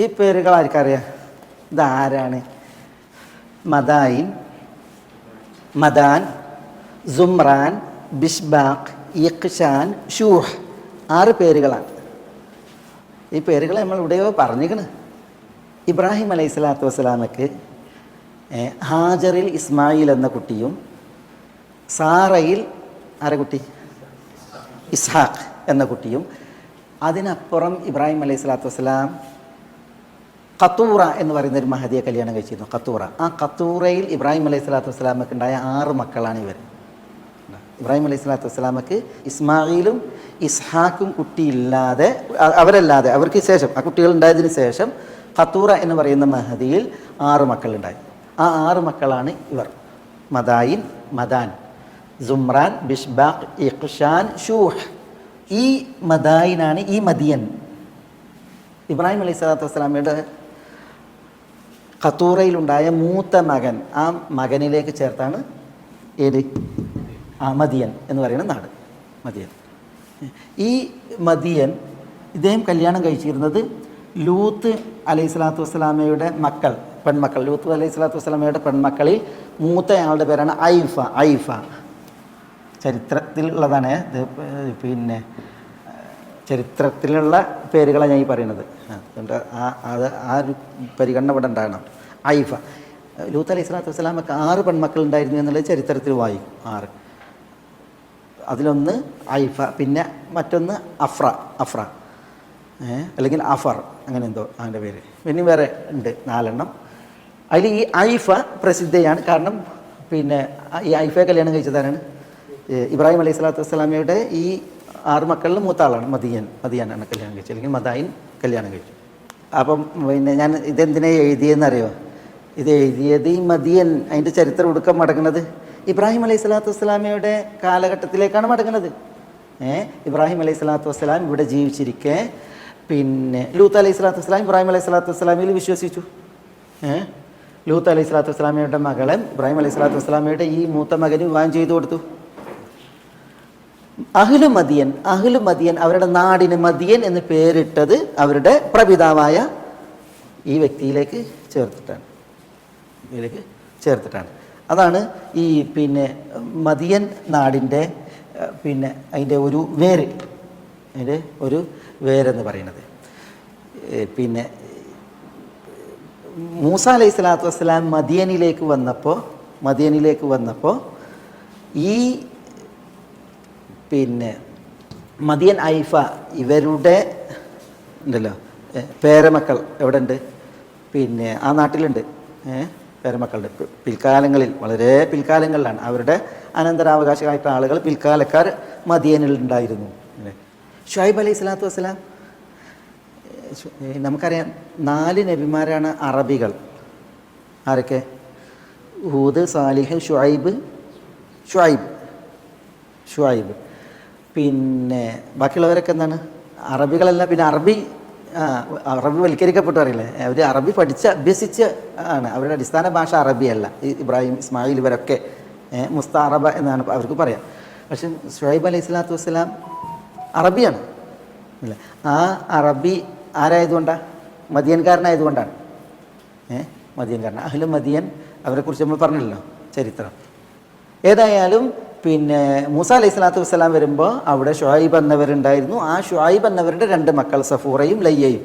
ഈ പേരുകൾ ആർക്കറിയാം? ഇതാരാണ്? മദായിൻ, മദാൻ, സുംറാൻ, ബിഷ്ബാഖ്, ഇഖ്ഷാൻ, ഷൂഹ്. 6 പേരുകളാണ്. ഈ പേരുകൾ നമ്മൾ ഇവിടെയോ പറഞ്ഞിരിക്കണ്. ഇബ്രാഹിം അലൈഹി സ്വലാത്തു വസ്സലാമക്ക് ഹാജറിൽ ഇസ്മായിൽ എന്ന കുട്ടിയും സാറയിൽ ആരെ കുട്ടി? ഇസ്ഹാഖ് എന്ന കുട്ടിയും, അതിനപ്പുറം ഇബ്രാഹിം അലൈഹി സ്വലാത്തു വസ്സലാം ഖത്തൂറ എന്ന് പറയുന്നൊരു മഹദിയെ കല്യാണം കഴിച്ചിരുന്നു. ഖത്തൂറ. ആ ഖത്തൂറയിൽ ഇബ്രാഹിം അലൈഹി സ്വലാത്തു വസ്സലാമക്ക് ഉണ്ടായ 6 മക്കളാണ് ഇവർ. ഇബ്രാഹിം അലൈഹി സ്വലാത്തു വസ്സലാമക്ക് ഇസ്മായിലും ഇസ്ഹാഖും കുട്ടിയില്ലാതെ, അവരല്ലാതെ, അവർക്ക് ശേഷം, ആ കുട്ടികൾ ഉണ്ടായതിന് ശേഷം ഖത്തൂറ എന്ന് പറയുന്ന മഹദിയിൽ 6 മക്കളുണ്ടായി. ആ 6 മക്കളാണ് ഇവർ: മദായിൻ, മദാൻ, സുംറാൻ, ബിഷ്ബാഖ്, ഇഖ്ഷാൻ, ഷൂഹ്. ഈ മദായിനാണ് ഈ മദിയൻ. ഇബ്രാഹിം അലൈഹി സ്വലാത്തു വസ്സലാമയുടെ ഖത്തൂറയിലുണ്ടായ മൂത്ത മകൻ, ആ മകനിലേക്ക് ചേർത്താണ് ഏത്? മദിയൻ എന്ന് പറയുന്ന നാട്. മദിയൻ. ഈ മദിയൻ ഇദ്ദേഹം കല്യാണം കഴിച്ചിരുന്നത് ലൂത്ത് അലൈഹി സ്വലാത്തു വസ്സലാമയുടെ മക്കൾ, പെൺമക്കൾ. ലൂത്ത് അലൈഹി സ്വലാത്തു വസ്സലാമയുടെ പെൺമക്കളിൽ മൂത്തയാളുടെ പേരാണ് ഐഫ. ഐഫ ചരിത്രത്തിലുള്ളതാണ്. പിന്നെ ചരിത്രത്തിലുള്ള പേരുകളാണ് ഞാൻ ഈ പറയുന്നത്. അതുകൊണ്ട് ആ ഒരു പരിഗണന ഇവിടെ ഉണ്ടാകണം. ഐഫ. ലൂത്ത് അലൈഹി സ്വലാത്തു വസ്സലാമക്ക് 6 പെൺമക്കൾ ഉണ്ടായിരുന്നു എന്നുള്ളത് ചരിത്രത്തിൽ വായിക്കും. 6. അതിലൊന്ന് ഐഫ, പിന്നെ മറ്റൊന്ന് അഫ്ര അല്ലെങ്കിൽ അഫർ, അങ്ങനെ എന്തോ അതിൻ്റെ പേര്. പിന്നെ വേറെ ഉണ്ട് 4 എണ്ണം. അതിൽ ഈ ഐഫ പ്രസിദ്ധയാണ്. കാരണം പിന്നെ ഈ ഐഫയെ കല്യാണം കഴിച്ചതാണ് ഇബ്രാഹിം അലൈഹി സ്വലാത്തു വസ്സലാമയുടെ ഈ 6 മക്കളിൽ മൂത്ത ആളാണ് മദിയാനാണ് കല്യാണം കഴിച്ചത്, അല്ലെങ്കിൽ മദായിൻ കല്യാണം കഴിച്ചു. അപ്പം പിന്നെ ഞാൻ ഇതെന്തിനാണ് എഴുതിയെന്നറിയോ? ഇത് എഴുതിയത് ഈ മദിയൻ, അതിൻ്റെ ചരിത്രം ഒടുക്കം മടങ്ങുന്നത് ഇബ്രാഹിം അലൈഹി സ്വലാത്തു വസ്സലാമയുടെ കാലഘട്ടത്തിലേക്കാണ് മടങ്ങുന്നത്. ഇബ്രാഹിം അലൈഹി സ്വലാത്തു വസ്സലാം ഇവിടെ ജീവിച്ചിരിക്കെ പിന്നെ ലൂത്ത് അലൈഹി സ്വലാത്തു വസ്സലാം ഇബ്രാഹിം അലൈഹി സ്വലാത്തു വസ്സലാമിൽ വിശ്വസിച്ചു. ലൂത്ത് അലൈഹി സ്വലാത്തു വസ്സലാമയുടെ മകളെ ഇബ്രാഹിം അലൈഹി സ്വലാത്തു വസ്സലാമയുടെ ഈ മൂത്ത മകന് വിവാഹം ചെയ്തു കൊടുത്തു. അഹ്ലു മദിയൻ അവരുടെ നാടിന് മദിയൻ എന്ന് പേരിട്ടത് അവരുടെ പ്രപിതാവായ ഈ വ്യക്തിയിലേക്ക് ചേർത്തിട്ടാണ്. അതാണ് ഈ പിന്നെ മദിയൻ നാടിൻ്റെ പിന്നെ അതിൻ്റെ ഒരു വേരെന്ന് പറയുന്നത്. പിന്നെ മൂസ അലൈഹി സ്വലാത്തു വസ്സലാം മദിയനിലേക്ക് വന്നപ്പോൾ ഈ പിന്നെ മദിയൻ ഐഫ ഇവരുടെ ഉണ്ടല്ലോ പേരമക്കൾ എവിടെ ഉണ്ട്? പിന്നെ ആ നാട്ടിലുണ്ട്. പേരമക്കളുടെ പിൽക്കാലങ്ങളിൽ, വളരെ പിൽക്കാലങ്ങളിലാണ് അവരുടെ അനന്തരാവകാശമായിട്ടുള്ള ആളുകൾ, പിൽക്കാലക്കാർ മദിയനിലുണ്ടായിരുന്നു. ഷുഐബ് അലൈഹി സ്വലാത്തു വസ്സലാം, നമുക്കറിയാം 4 നബിമാരാണ് അറബികൾ. ആരൊക്കെ? ഹൂദ്, സാലിഹ്, ഷുഐബ്. പിന്നെ ബാക്കിയുള്ളവരൊക്കെ എന്താണ്? അറബികളല്ല. പിന്നെ അറബി വൽക്കരിക്കപ്പെട്ടു അറിയില്ലേ? അവർ അറബി അഭ്യസിച്ച ആണ്. അവരുടെ അടിസ്ഥാന ഭാഷ അറബിയല്ല. ഇബ്രാഹിം, ഇസ്മായിൽ ഇവരൊക്കെ മുസ്താറബ എന്നാണ് അവർക്ക് പറയാം. പക്ഷെ ഷുഐബ് അലൈഹി സ്വലാത്തു വസ്സലാം അറബിയാണ്. അല്ലേ? ആ അറബി ആരായതുകൊണ്ടാണ്? മദിയൻകാരനായതുകൊണ്ടാണ്. മദിയൻകാരൻ, അഹ്ലു മദിയൻ, അവരെക്കുറിച്ച് നമ്മൾ പറഞ്ഞല്ലോ ചരിത്രം. ഏതായാലും പിന്നെ മൂസ അലൈഹി സ്വലാത്തു വസ്സലാം വരുമ്പോൾ അവിടെ ഷുഐബ് എന്നവരുണ്ടായിരുന്നു. ആ ഷുഐബ് എന്നവരുടെ 2 മക്കൾ സഫൂറയും ലയ്യയും.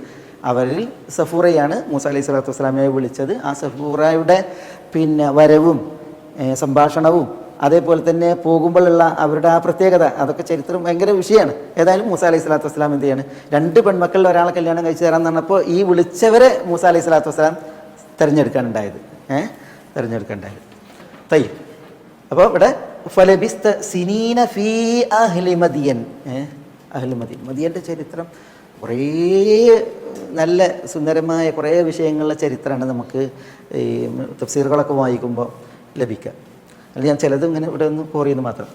അവരിൽ സഫൂറയാണ് മൂസ അലൈഹി സ്വലാത്തു വസ്സലാമയെ വിളിച്ചത്. ആ സഫൂറയുടെ പിന്നെ വരവും സംഭാഷണവും അതേപോലെ തന്നെ പോകുമ്പോഴുള്ള അവരുടെ ആ പ്രത്യേകത, അതൊക്കെ ചരിത്രം ഭയങ്കര വിഷയമാണ്. ഏതായാലും മൂസ അലൈഹി സ്വലാത്തു വസ്സലാം എന്ത് ചെയ്യാണ്? 2 പെൺമക്കളിൽ ഒരാളെ കല്യാണം കഴിച്ച് തരാമെന്ന് പറഞ്ഞപ്പോൾ ഈ വിളിച്ചവരെ മൂസ അലൈഹി സ്വലാത്തു വസ്സലാം തിരഞ്ഞെടുക്കാനുണ്ടായത്. തയ്യ്. അപ്പോൾ ഇവിടെ ഫലബിസ്ത സിനീന ഫീ അഹ്ലി മദിയൻ. മദിയൻ്റെ ചരിത്രം കുറേ നല്ല സുന്ദരമായ കുറേ വിഷയങ്ങളുടെ ചരിത്രമാണ് നമുക്ക് ഈ തഫ്സീറുകളൊക്കെ വായിക്കുമ്പോൾ ലഭിക്കുക. അല്ലെങ്കിൽ ഞാൻ ചിലത് ഇങ്ങനെ ഇവിടെ ഒന്ന് കോറിയെന്ന് മാത്രം.